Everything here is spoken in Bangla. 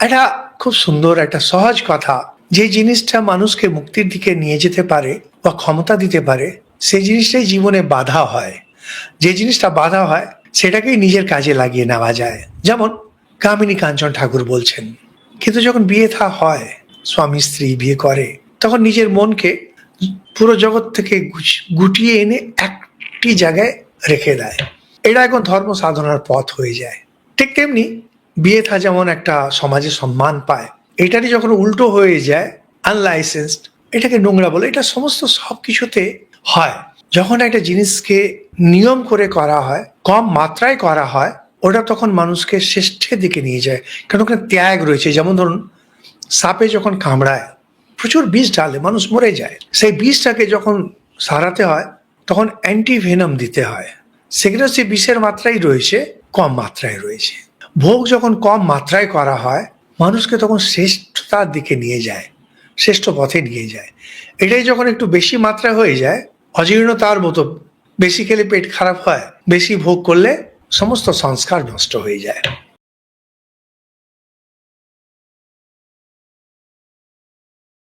এটা খুব সুন্দর একটা সহজ কথা, যে জিনিসটা মানুষকে মুক্তির দিকে নিয়ে যেতে পারে বা ক্ষমতা দিতে পারে, সেই জিনিসটাই জীবনে বাধা হয়। যে জিনিসটা বাধা হয় সেটাকেই নিজের কাজে লাগিয়ে নেওয়া যায়। যেমন কামিনী কাঞ্চন ঠাকুর বলছেন, কিন্তু যখন বিয়ে হয়, স্বামী স্ত্রী বিয়ে করে, তখন নিজের মনকে পুরো জগৎ থেকে গুটিয়ে এনে একটি জায়গায় রেখে দেয়। এটা এখন ধর্ম সাধনার পথ হয়ে যায়। ঠিক তেমনি বিয়ে যেমন একটা সমাজে সম্মান পায়, এটারই যখন উল্টো হয়ে যায়, আনলাইসেন্সড, এটাকে নোংরা বলে। এটা সমস্ত সবকিছুতে হয়। যখন একটা জিনিসকে নিয়ম করে করা হয়, কম মাত্রায় করা হয়, ওটা তখন মানুষকে শ্রেষ্ঠের দিকে নিয়ে যায়। কারণ ওখানে ত্যাগ রয়েছে। যেমন ধরুন, সাপে যখন কামড়ায়, প্রচুর বিষ ঢালে, মানুষ মরে যায়। সেই বিষটাকে যখন সারাতে হয়, তখন অ্যান্টিভেনাম দিতে হয়। সেখানে সে বিষের মাত্রাই রয়েছে, কম মাত্রায় রয়েছে। ভোগ যখন কম মাত্রায় করা হয়, মানুষকে তখন শ্রেষ্ঠতার দিকে নিয়ে যায়, শ্রেষ্ঠ পথে নিয়ে যায়। এটাই যখন একটু বেশি মাত্রা হয়ে যায়, অজীর্ণতার মতো, বেশি খেলে পেট খারাপ হয়, বেশি ভোগ করলে সমস্ত সংস্কার নষ্ট হয়ে যায়।